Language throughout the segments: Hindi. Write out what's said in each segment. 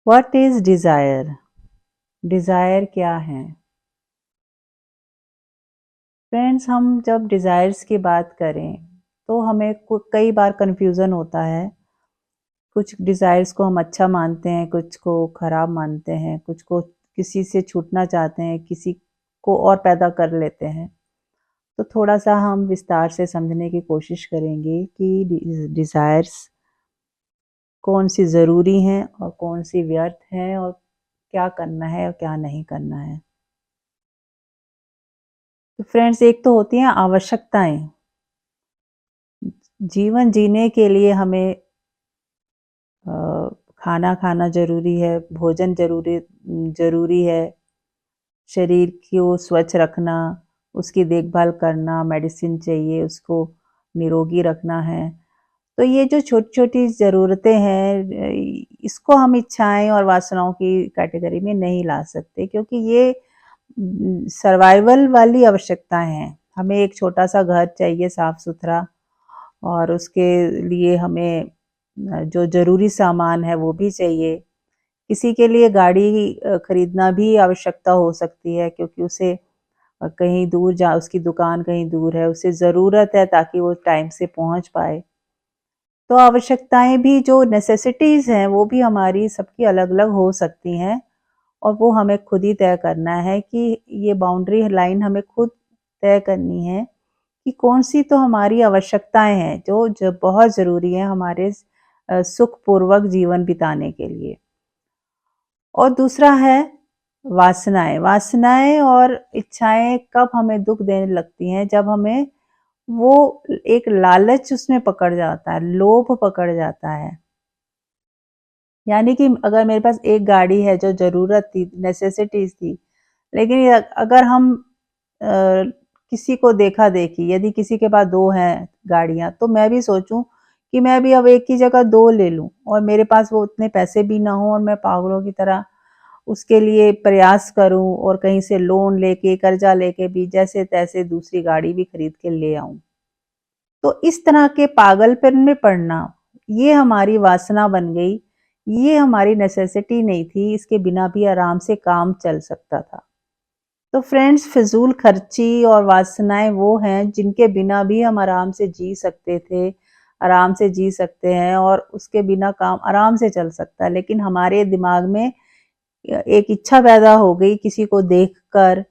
What is desire? डिजायर क्या है? फ्रेंड्स, हम जब डिजायर्स की बात करें तो हमें कई बार कंफ्यूजन होता है। कुछ डिजायर्स को हम अच्छा मानते हैं, कुछ को खराब मानते हैं, कुछ को किसी से छूटना चाहते हैं, किसी को और पैदा कर लेते हैं। तो थोड़ा सा हम विस्तार से समझने की कोशिश करेंगे कि डिजायर्स कौन सी ज़रूरी हैं और कौन सी व्यर्थ हैं, और क्या करना है और क्या नहीं करना है। तो फ्रेंड्स, एक तो होती हैं आवश्यकताएं। जीवन जीने के लिए हमें अ, खाना खाना ज़रूरी है, भोजन ज़रूरी है, शरीर को स्वच्छ रखना, उसकी देखभाल करना, मेडिसिन चाहिए, उसको निरोगी रखना है। तो ये जो छोटी-छोटी ज़रूरतें हैं, इसको हम इच्छाएँ और वासनाओं की कैटेगरी में नहीं ला सकते, क्योंकि ये सर्वाइवल वाली आवश्यकताएँ हैं। हमें एक छोटा-सा घर चाहिए साफ-सुथरा, और उसके लिए हमें जो ज़रूरी सामान है वो भी चाहिए। किसी के लिए गाड़ी खरीदना भी आवश्यकता हो सकती है, क्योंकि उसे कहीं दूर जा उसकी दुकान कहीं दूर है, उसे ज़रूरत है ताकि वो टाइम से पहुँच पाए। तो आवश्यकताएँ भी, जो नेसेसिटीज़ हैं, वो भी हमारी सबकी अलग-अलग हो सकती हैं, और वो हमें खुद ही तय करना है कि ये बाउंड्री लाइन हमें खुद तय करनी है कि कौन-सी तो हमारी आवश्यकताएँ हैं, जो बहुत ज़रूरी है हमारे सुखपूर्वक जीवन बिताने के लिए। और दूसरा है वासनाएँ। वासनाएँ और इच्छाएँ कब हमें दुःख देने लगती हैं, जब हमें वो एक लालच उसमें पकड़ जाता है, लोभ पकड़ जाता है। यानी कि अगर मेरे पास एक गाड़ी है जो ज़रूरत थी, नेसेसिटीज़ थी, लेकिन अगर हम अ, किसी को देखा-देखी, यदि किसी के पास 2 हैं गाड़ियाँ, तो मैं भी सोचूँ कि मैं भी अब एक की जगह 2 ले लूँ, और मेरे पास वो उतने पैसे भी ना हों और मैं पागलों की तरह उसके लिए प्रयास करूँ और कहीं से लोन लेके, कर्जा लेके भी जैसे-तैसे दूसरी गाड़ी भी खरीद के ले आऊँ। तो इस तरह के पागलपन में पड़ना, ये हमारी वासना बन गई, ये हमारी नेसेसिटी नहीं थी, इसके बिना भी आराम से काम चल सकता था। तो फ्रेंड्स, फिजूल खर्ची और वासनाएँ वो हैं जिनके बिना भी हम आराम से जी सकते थे, आराम से जी सकते हैं, और उसके बिना काम आराम से चल सकता है। लेकिन हमारे दिमाग में एक इच्छा पैदा हो गई किसी को देखकर,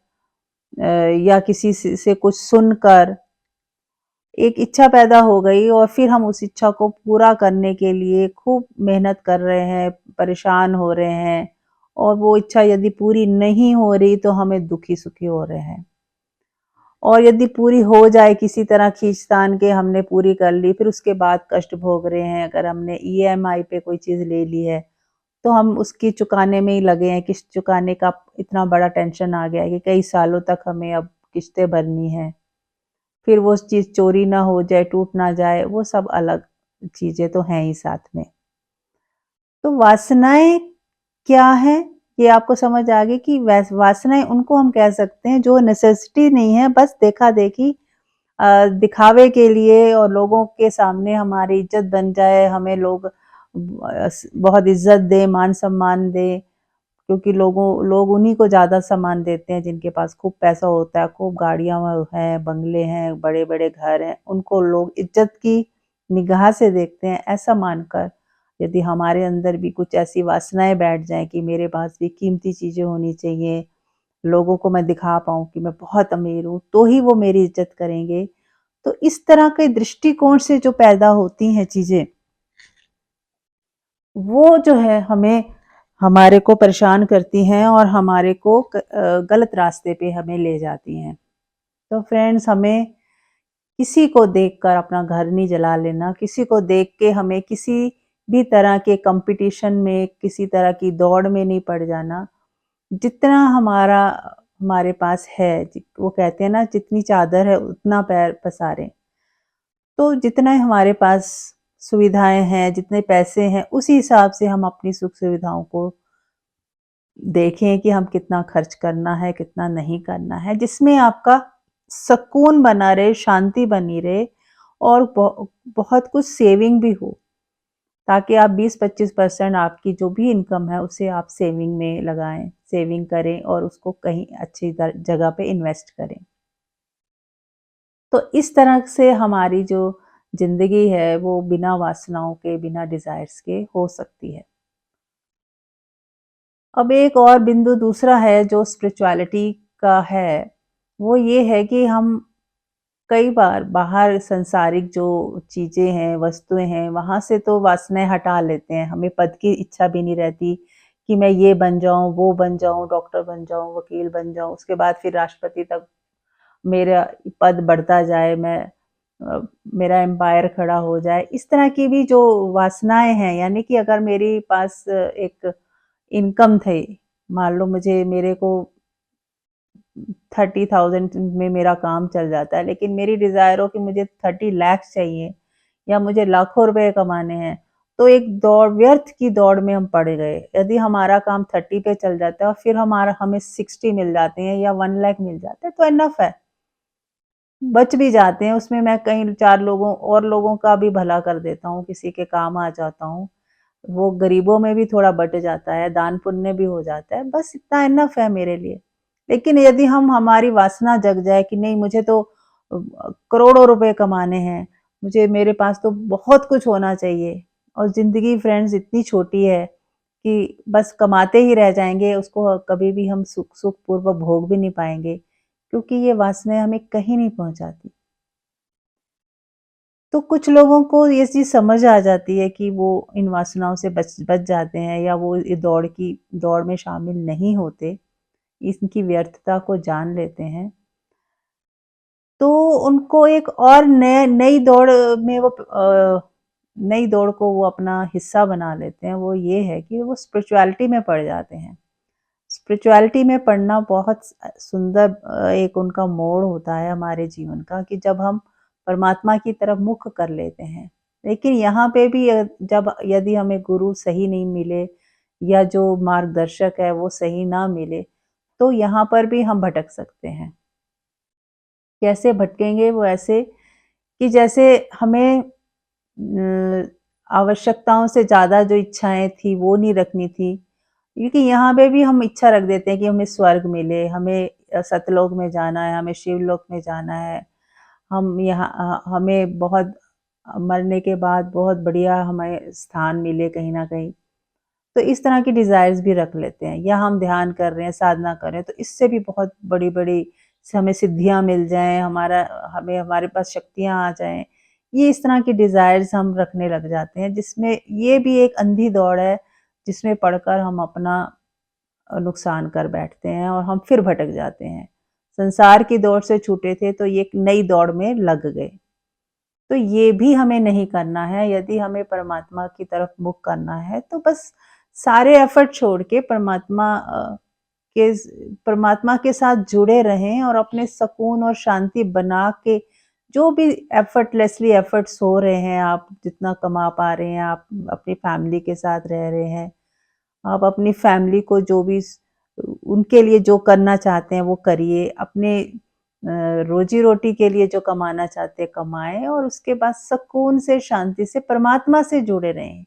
या किसी से कुछ सुनकर एक इच्छा पैदा हो गई, और फिर हम उस इच्छा को पूरा करने के लिए खूब मेहनत कर रहे हैं, परेशान हो रहे हैं, और वो इच्छा यदि पूरी नहीं हो रही तो हमें दुखी-सुखी हो रहे हैं। और यदि पूरी हो जाए, किसी तरह खींच-तान के हमने पूरी कर ली, फिर उसके बाद कष्ट भोग रहे हैं। अगर हमने ईएमआई पे कोई चीज़ ले ली है, तो हम उसकी चुकाने में ही लगे हैं, किस्त चुकाने का इतना बड़ा टेंशन आ गया है कि कई सालों तक हमें अब किस्तें भरनी हैं। फिर वो चीज़ चोरी ना हो जाए, टूट ना जाए, वो सब अलग चीज़ें तो हैं ही साथ में। तो वासनाएँ क्या हैं? ये आपको समझ आ गई कि वासनाएँ उनको हम कह सकते हैं जो नेसेसिटी नहीं है, बस देखा-देखी, दिखावे के लिए, और लोगों के सामने हमारी इज़्ज़त बन जाए, हमें लोग बहुत इज़्ज़त दें, मान-सम्मान दें, क्योंकि लोग उन्हीं को ज़्यादा सम्मान देते हैं जिनके पास खूब पैसा होता है, खूब गाड़ियाँ हैं, बंगले हैं, बड़े-बड़े घर हैं, उनको लोग इज़्ज़त की निगाह से देखते हैं। ऐसा मानकर यदि हमारे अंदर भी कुछ ऐसी वासनाएँ बैठ जाएँ कि मेरे पास भी कीमती चीज़ें होनी चाहिए, लोगों को मैं दिखा पाऊँ कि मैं बहुत अमीर हूँ, तो ही वो मेरी इज़्ज़त करेंगे। तो इस तरह के दृष्टिकोण से जो पैदा होती हैं चीज़ें, वो जो है हमें हमारे को परेशान करती हैं, और हमारे को गलत रास्ते पे हमें ले जाती हैं। तो फ्रेंड्स, हमें किसी को देखकर अपना घर नहीं जला लेना, किसी को देख के हमें किसी भी तरह के कॉम्पिटिशन में, किसी तरह की दौड़ में नहीं पड़ जाना। जितना हमारे पास है, वो कहते हैं ना, जितनी चादर है उतना पैर पसारें। तो जितना हमारे पास सुविधाएँ हैं, जितने पैसे हैं, उसी हिसाब से हम अपनी सुख-सुविधाओं को देखें कि हम कितना खर्च करना है, कितना नहीं करना है, जिसमें आपका सुकून बना रहे, शांति बनी रहे, और बहुत कुछ सेविंग भी हो, ताकि आप 20-25% आपकी जो भी इनकम है उसे आप सेविंग में लगाएं, सेविंग करें और उसको कहीं अच्छी जगह पे इन्वेस्ट करें। तो इस तरह से हमारी जो ज़िंदगी है वो बिना वासनाओं के, बिना डिज़ायर्स के हो सकती है। अब एक और बिंदु दूसरा है जो स्पिरिचुअलिटी का है, वो ये है कि हम कई बार बाहर संसारिक जो चीज़ें हैं, वस्तुएँ हैं, वहाँ से तो वासनाएँ हटा लेते हैं। हमें पद की इच्छा भी नहीं रहती कि मैं ये बन जाऊँ, वो बन जाऊँ, डॉक्टर बन जाऊँ, वकील बन जाऊँ, उसके बाद फिर राष्ट्रपति तक मेरा पद बढ़ता जाए, मेरा एम्पायर खड़ा हो जाए। इस तरह की भी जो वासनाएँ हैं, यानी कि अगर मेरे पास एक इनकम थी, मान लो मुझे मेरे को 30,000 में मेरा काम चल जाता है, लेकिन मेरी डिज़ायर हो कि मुझे 30 लाख चाहिए या मुझे लाखों रुपए कमाने हैं, तो एक दौड़, व्यर्थ की दौड़ में हम पड़ गए। यदि हमारा काम 30 पे चल जाता है और फिर हमें 60 मिल जाते हैं या 1 लाख मिल जाता है, तो इनफ है। बच भी जाते हैं, उसमें मैं कहीं 4 लोगों का भी भला कर देता हूँ, किसी के काम आ जाता हूँ। वो गरीबों में भी थोड़ा बँट जाता है, दान पुण्य भी हो जाता है, बस इतना इनफ है मेरे लिए। लेकिन यदि हमारी वासना जग जाए कि नहीं, मुझे तो करोड़ों रुपए कमाने हैं, मेरे पास तो बहुत कुछ होना चाहिए और ज़िंदगी फ्रेंड्स इतनी छोटी है कि बस कमाते ही रह जाएँगे, उसको कभी भी हम सुखपूर्वक भोग भी नहीं पाएँगे, क्योंकि ये वासनाएँ हमें कहीं नहीं पहुँचाती। तो कुछ लोगों को ये चीज़ समझ आ जाती है कि वो इन वासनाओं से बच बच जाते हैं या वो ये दौड़ में शामिल नहीं होते, इनकी व्यर्थता को जान लेते हैं। तो उनको एक और नई दौड़ में नई दौड़ को वो अपना हिस्सा बना लेते हैं, वो ये है कि वो स्पिरिचुअलिटी में पड़ जाते हैं। स्पिरिचुअलिटी में पढ़ना बहुत सुंदर एक उनका मोड़ होता है हमारे जीवन का, कि जब हम परमात्मा की तरफ मुख कर लेते हैं। लेकिन यहाँ पे भी जब यदि हमें गुरु सही नहीं मिले या जो मार्गदर्शक है वो सही ना मिले, तो यहाँ पर भी हम भटक सकते हैं। कैसे भटकेंगे? वो ऐसे कि जैसे हमें आवश्यकताओं से ज़्यादा जो इच्छाएँ थी वो नहीं रखनी थी। क्योंकि यहाँ पे भी हम इच्छा रख देते हैं कि हमें स्वर्ग मिले, हमें सतलोक में जाना है, हमें शिवलोक में जाना है। हमें बहुत मरने के बाद बहुत बढ़िया हमें स्थान मिले कहीं न कहीं। तो इस तरह की डिज़ायर्स भी रख लेते हैं, या हम ध्यान कर रहे हैं, साधना कर रहे हैं, तो इससे भी बहुत बड़ी-बड़ी हमें सिद्धियाँ मिल जाएँ, हमारे पास शक्तियाँ आ जाएँ। ये इस तरह की डिज़ायर्स हम रखने लग जाते हैं, जिसमें ये भी एक अंधी दौड़ है, जिसमें पड़कर हम अपना नुकसान कर बैठते हैं और हम फिर भटक जाते हैं। संसार की दौड़ से छूटे थे तो ये एक नई दौड़ में लग गए। तो ये भी हमें नहीं करना है। यदि हमें परमात्मा की तरफ मुख करना है तो बस सारे एफर्ट छोड़ के परमात्मा के साथ जुड़े रहें और अपने सुकून और शांति बना के, जो भी एफर्टलेसली एफर्ट्स हो रहे हैं, आप जितना कमा पा रहे हैं, आप अपनी फैमिली के साथ रह रहे हैं, आप अपनी फैमिली को जो भी उनके लिए जो करना चाहते हैं वो करिए। अपने रोजी-रोटी के लिए जो कमाना चाहते हैं कमाएँ और उसके बाद सुकून से, शांति से परमात्मा से जुड़े रहें।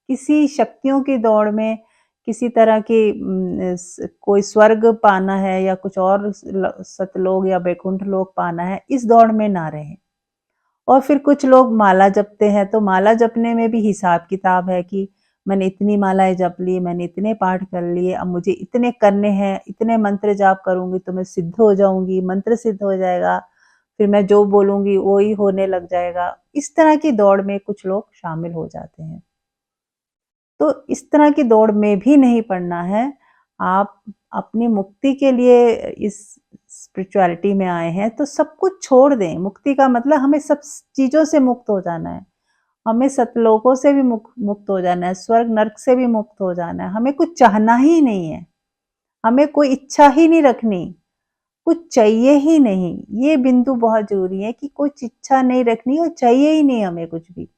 किसी शक्तियों की दौड़ में, किसी तरह की कोई स्वर्ग पाना है या कुछ और सतलोक या वैकुंठ लोक पाना है, इस दौड़ में ना रहें। और फिर कुछ लोग माला जपते हैं, तो माला जपने में भी हिसाब-किताब है कि मैंने इतनी मालाएँ जप ली, मैंने इतने पाठ कर लिए, अब मुझे इतने करने हैं, इतने मंत्र जाप करूँगी तो मैं सिद्ध हो जाऊँगी, मंत्र सिद्ध हो जाएगा, फिर मैं जो बोलूँगी वो ही होने लग जाएगा। इस तरह की दौड़ में कुछ लोग शामिल हो जाते हैं। तो इस तरह की दौड़ में भी नहीं पड़ना है। आप अपनी मुक्ति के लिए इस स्पिरिचुअलिटी में आए हैं, तो सब कुछ छोड़ दें। मुक्ति का मतलब हमें सब चीज़ों से मुक्त हो जाना है। हमें सतलोकों से भी मुक्त हो जाना है, स्वर्ग नर्क से भी मुक्त हो जाना है। हमें कुछ चाहना ही नहीं है। हमें कोई इच्छा ही नहीं रखनी, कुछ चाहिए ही नहीं। ये बिंदु बहुत ज़रूरी है कि कुछ इच्छा नहीं रखनी और चाहिए ही नहीं हमें कुछ भी।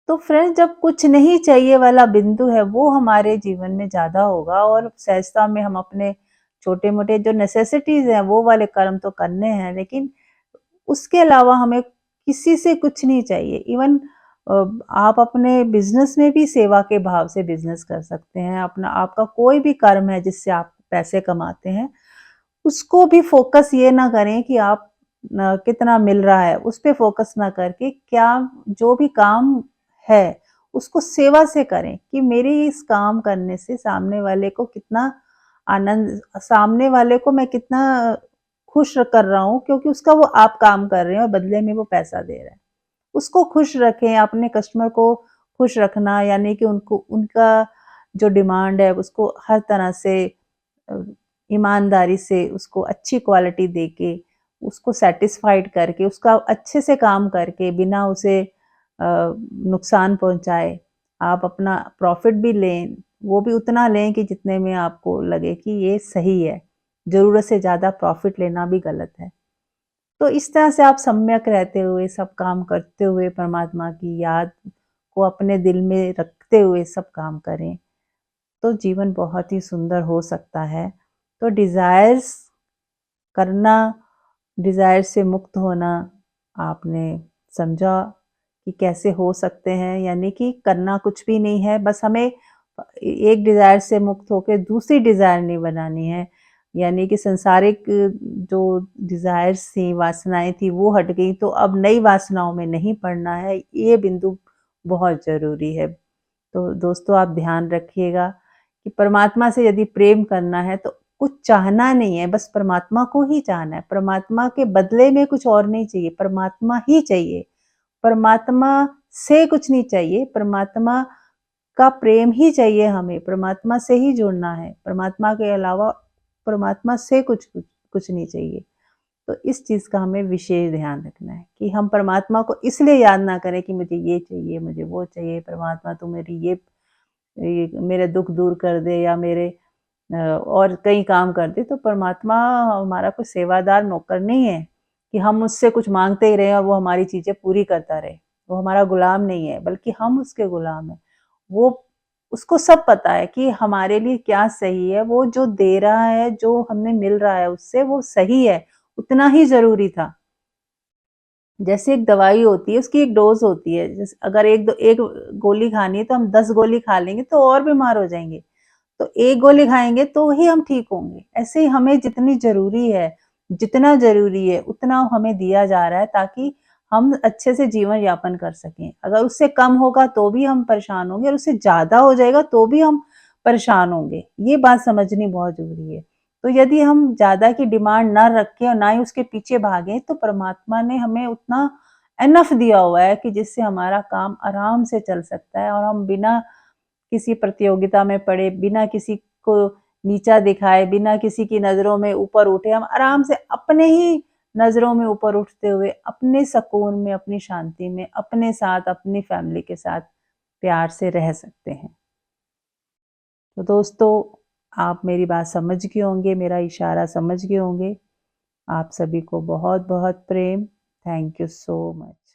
तो फ्रेंड्स, जब कुछ नहीं चाहिए वाला बिंदु है वो हमारे जीवन में ज़्यादा होगा और सहजता में हम अपने छोटे-मोटे जो नेसेसिटीज़ हैं वो वाले कर्म तो करने हैं, लेकिन उसके अलावा हमें किसी से कुछ नहीं चाहिए। इवन आप अपने बिज़नेस में भी सेवा के भाव से बिज़नेस कर सकते हैं। अपना आपका कोई भी कर्म है जिससे आप पैसे कमाते हैं, उसको भी फ़ोकस ये ना करें कि आप कितना मिल रहा है, उस पे फ़ोकस ना करके क्या जो भी काम है, उसको सेवा से करें कि मेरे इस काम करने से सामने वाले को कितना आनंद, सामने वाले को मैं कितना खुश कर रहा हूँ, क्योंकि उसका वो आप काम कर रहे हैं और बदले में वो पैसा दे रहा है। उसको खुश रखें, अपने कस्टमर को खुश रखना यानी कि उनको उनका जो डिमांड है उसको हर तरह से अ, ईमानदारी से उसको अच्छी क्वालिटी देके, उसको सैटिस्फाइड करके, उसका अच्छे से काम करके बिना उसे नुकसान पहुँचाए, आप अपना प्रॉफ़िट भी लें, वो भी उतना लें कि जितने में आपको लगे कि ये सही है। ज़रूरत से ज़्यादा प्रॉफ़िट लेना भी गलत है। तो इस तरह से आप सम्यक रहते हुए, सब काम करते हुए, परमात्मा की याद को अपने दिल में रखते हुए सब काम करें, तो जीवन बहुत ही सुंदर हो सकता है। तो डिज़ायर्स करना, डिज़ायर से मुक्त होना आपने समझा कि कैसे हो सकते हैं, यानी कि करना कुछ भी नहीं है, बस हमें एक डिज़ायर से मुक्त होके दूसरी डिज़ायर नहीं बनानी है। यानी कि सांसारिक जो डिज़ायर्स थी, वासनाएँ थी, वो हट गई, तो अब नई वासनाओं में नहीं पड़ना है, ये बिंदु बहुत ज़रूरी है। तो दोस्तों आप ध्यान रखिएगा कि परमात्मा से यदि प्रेम करना है तो कुछ चाहना नहीं है, बस परमात्मा को ही चाहना है। परमात्मा के बदले में कुछ और नहीं चाहिए, परमात्मा ही चाहिए। परमात्मा से कुछ नहीं चाहिए, परमात्मा का प्रेम ही चाहिए हमें, परमात्मा से ही जुड़ना है। परमात्मा के अलावा परमात्मा से कुछ नहीं चाहिए। तो इस चीज़ का हमें विशेष ध्यान रखना है कि हम परमात्मा को इसलिए याद ना करें कि मुझे ये चाहिए, मुझे वो चाहिए, परमात्मा तू मेरी ये मेरे दुःख दूर कर दे या मेरे और कई काम कर दे। तो परमात्मा हमारा कोई सेवादार नौकर नहीं है कि हम उससे कुछ माँगते ही रहें और वो हमारी चीज़ें पूरी करता रहे। वो हमारा गुलाम नहीं है, बल्कि हम उसके गुलाम हैं। वो उसको सब पता है कि हमारे लिए क्या सही है, वो जो दे रहा है, जो हमें मिल रहा है उससे वो सही है, उतना ही ज़रूरी था। जैसे एक दवाई होती है, उसकी एक डोज़ होती है। जैसे अगर एक गोली खानी है तो हम 10 गोली खा लेंगे तो और बीमार हो जाएँगे। तो एक गोली खाएँगे तो ही हम ठीक होंगे। ऐसे ही हमें जितनी ज़रूरी है, जितना ज़रूरी है उतना हमें दिया जा रहा है ताकि हम अच्छे से जीवन यापन कर सकें। अगर उससे कम होगा तो भी हम परेशान होंगे और उससे ज़्यादा हो जाएगा तो भी हम परेशान होंगे। ये बात समझनी बहुत ज़रूरी है। तो यदि हम ज़्यादा की डिमांड ना रखें और ना ही उसके पीछे भागें, तो परमात्मा ने हमें उतना इनफ दिया हुआ है कि जिससे हमारा काम आराम से चल सकता है और हम बिना किसी प्रतियोगिता में पड़े, बिना किसी को नीचा दिखाए, बिना किसी की नज़रों में ऊपर उठे, हम आराम से अपने ही नज़रों में ऊपर उठते हुए, अपने सुकून में, अपनी शांति में, अपने साथ, अपनी फैमिली के साथ प्यार से रह सकते हैं। तो दोस्तों, आप मेरी बात समझ गए होंगे, मेरा इशारा समझ गए होंगे। आप सभी को बहुत-बहुत प्रेम। Thank you so much.